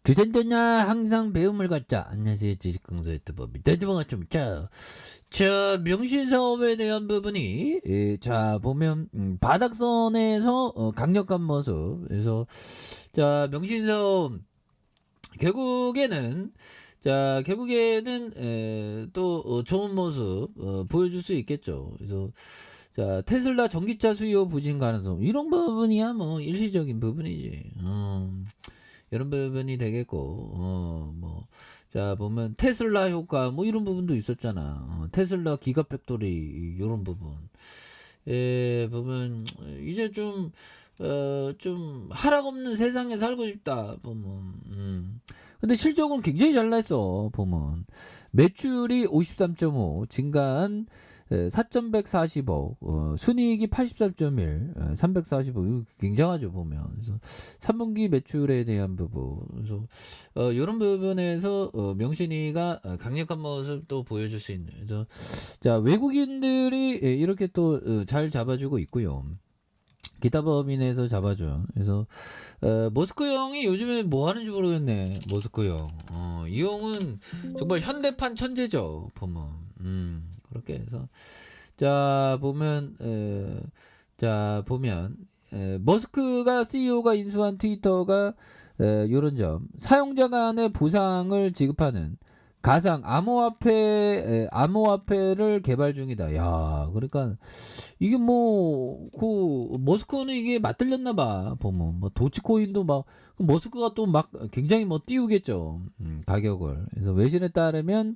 주전되냐 항상 배움을 갖자. 안녕하세요, 지식강사 유튜버 밑에주방아 좀. 자 명신사업에 대한 부분이 자 보면 바닥선에서 강력한 모습. 그래서 자 명신사업 결국에는 또 좋은 모습 보여줄 수 있겠죠. 그래서 자 테슬라 전기차 수요 부진 가능성, 이런 부분이야 뭐 일시적인 부분이지. 이런 부분이 되겠고, 자 보면 테슬라 효과 뭐 이런 부분도 있었잖아. 테슬라 기가 팩토리 이런 부분. 보면 이제 좀 하락 없는 세상에 살고 싶다 보면. 근데 실적은 굉장히 잘 났어 보면. 매출이 53.5 증가한 4,140억, 순이익이 83.1, 345, 이거 굉장하죠 보면. 그래서 3분기 매출에 대한 부분, 그래서 이런 부분에서 명신이가 강력한 모습 또 보여줄 수 있는. 그래서 자 외국인들이 이렇게 또 잘 잡아주고 있고요. 기타 법인에서 잡아줘. 그래서 모스크 형이 요즘에 뭐 하는지 모르겠네. 모스크 형. 이 형은 정말 현대판 천재죠 보면. 그렇게 해서 자 보면 머스크가 CEO가 인수한 트위터가 요런 점, 사용자 간의 보상을 지급하는 가상 암호화폐를 개발 중이다. 야, 그러니까 이게 머스크는 이게 맞들렸나 봐 보면. 뭐 도치코인도 막 머스크가 또 막 굉장히 뭐 띄우겠죠, 가격을. 그래서 외신에 따르면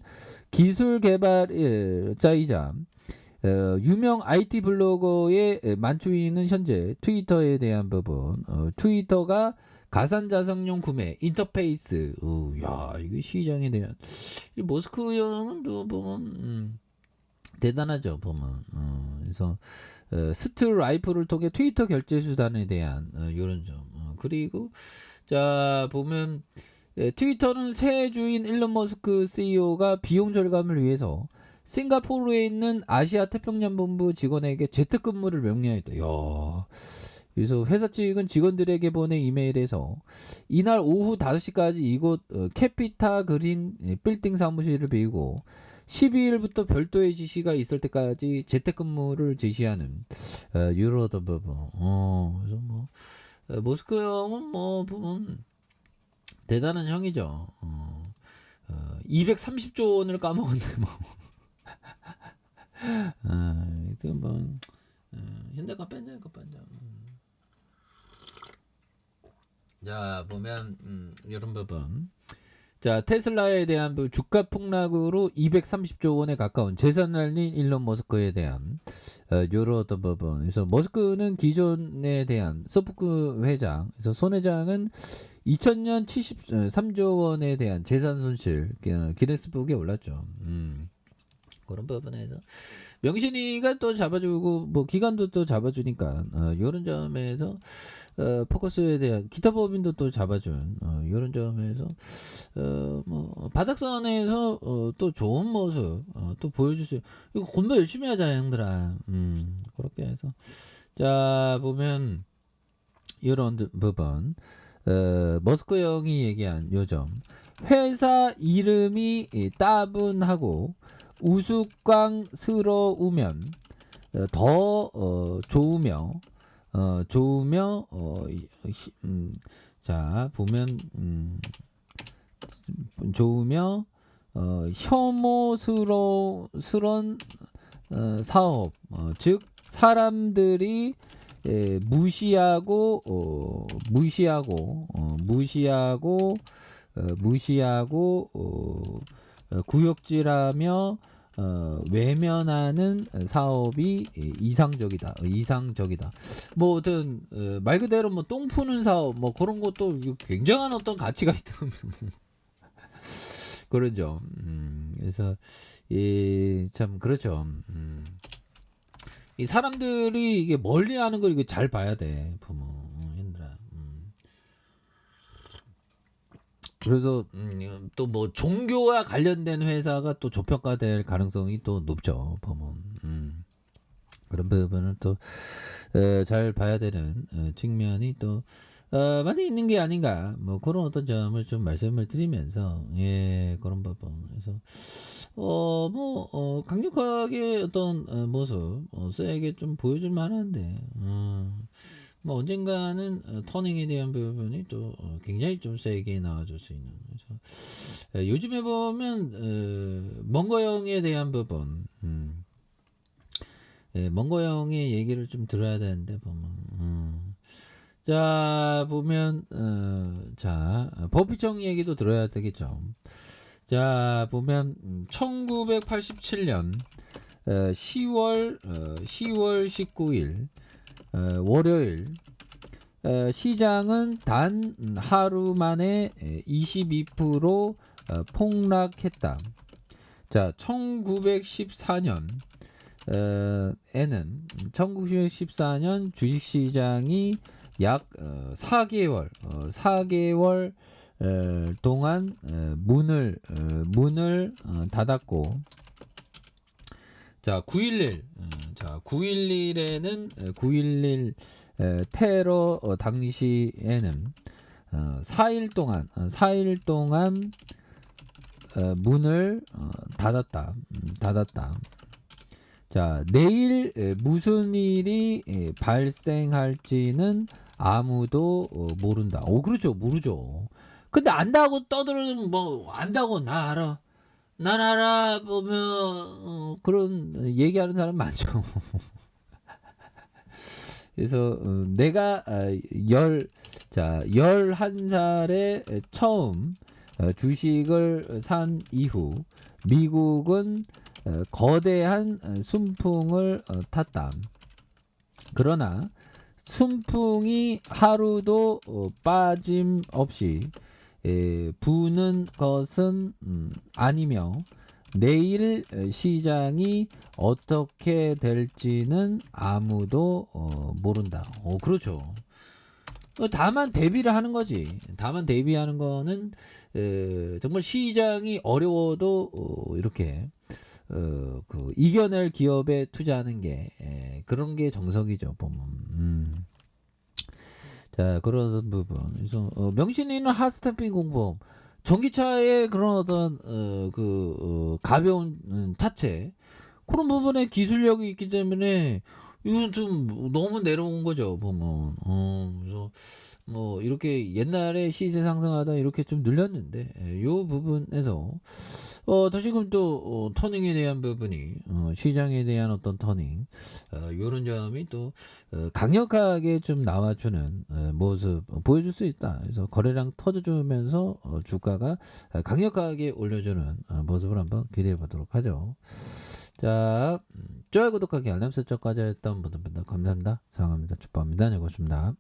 기술 개발자이자 유명 IT 블로거의 만추인은 현재 트위터에 대한 부분, 트위터가 가상자산용 구매 인터페이스, 야 이게 시장에 대한 이 머스크 형은 또 보면 대단하죠 보면. 그래서 스트라이프를 통해 트위터 결제 수단에 대한 이런 점. 그리고 자 보면 트위터는 새 주인 일론 머스크 CEO가 비용 절감을 위해서 싱가포르에 있는 아시아 태평양 본부 직원에게 재택근무를 명령했다. 야, 그래서 회사 측은 직원들에게 보낸 이메일에서 이날 오후 5시까지 이곳 캐피타 그린 빌딩 사무실을 비우고 12일부터 별도의 지시가 있을 때까지 재택근무를 지시하는 유로더 부분. 그래서 뭐 모스크 형은 뭐 보면 대단한 형이죠. 230조 원을 까먹었네 뭐. 하여튼 뭐 현대가 뺀자. 자 보면 이런 부분. 자 테슬라에 대한 주가 폭락으로 230조 원에 가까운 재산을 날린 일론 머스크에 대한 요런 어떤 부분. 그래서 머스크는 기존에 대한 서브크 회장, 그래서 손 회장은 2000년 73조 원에 대한 재산 손실 기네스북에 올랐죠. 그런 부분에서 명신이가 또 잡아주고 뭐 기관도 또 잡아주니까 이런 점에서 포커스에 대한 기타 법인도 또 잡아준 이런 점에서 뭐 바닥선에서 또 좋은 모습 또 보여줄 수. 이거 공부 열심히 하자 형들아. 그렇게 해서 자 보면 이런 부분, 머스크 형이 얘기한 요점, 회사 이름이 따분하고 우스꽝스러우면 더 좋으며 자 보면 좋으며 혐오스러운 사업, 즉 사람들이 무시하고 구역질하며 외면하는 사업이 이상적이다. 뭐 어떤 말 그대로 뭐 똥 푸는 사업 뭐 그런 것도 굉장한 어떤 가치가 있다. 그러죠. 그래서 참 그렇죠. 이 사람들이 이게 멀리하는 걸 이거 잘 봐야 돼 보면. 얘들아. 그래서 또 뭐 종교와 관련된 회사가 또 저평가될 가능성이 또 높죠 보면. 그런 부분을 또 잘 봐야 되는 측면이 또 많이 있는 게 아닌가 뭐 그런 어떤 점을 좀 말씀을 드리면서 예 그런 부분 그래서 강력하게 어떤 모습 세게 좀 보여줄 만한데 뭐 언젠가는 터닝에 대한 부분이 또 굉장히 좀 세게 나와줄 수 있는 그래서 요즘에 보면 멍거형에 대한 부분 예, 멍거형의 얘기를 좀 들어야 되는데 보면 자 보면 자 버피청 얘기도 들어야 되겠죠. 자 보면 1987년 10월 19일 월요일 시장은 단 하루 만에 22% 폭락했다. 자 1914년 에는 1914년 주식시장이 약 4개월 동안 문을 닫았고 자 9.11에는 9.11 테러 당시에는 4일 동안 문을 닫았다. 자, 내일 무슨 일이 발생할지는 아무도 모른다. 그렇죠. 모르죠. 근데 안다고 떠들어는 뭐 안다고 나 알아. 난 알아 보면 그런 얘기하는 사람 많죠. 그래서 내가 11살에 처음 주식을 산 이후 미국은 거대한 순풍을 탔다. 그러나 순풍이 하루도 빠짐없이 부는 것은 아니며 내일 시장이 어떻게 될지는 아무도 모른다. 그렇죠. 다만 대비를 하는 거지. 다만 대비하는 거는 정말 시장이 어려워도 이렇게 이겨낼 기업에 투자하는 게 그런 게 정석이죠 보면. 자 그런 부분. 그래서 명신이는 핫스탬핑 공범 전기차의 그런 어떤 가벼운 차체 그런 부분에 기술력이 있기 때문에 이건 좀 너무 내려온 거죠 보면. 그래서 뭐 이렇게 옛날에 시세 상승하다 이렇게 좀 늘렸는데 요 부분에서 다시금 또 터닝에 대한 부분이 시장에 대한 어떤 터닝 요런 점이 또 강력하게 좀 나와주는 모습 보여줄 수 있다. 그래서 거래량 터져주면서 주가가 강력하게 올려주는 모습을 한번 기대해 보도록 하죠. 자 좋아요 구독하기 알람 설정까지 했던 분들 감사합니다. 사랑합니다. 축복합니다. 안녕히 계십니다.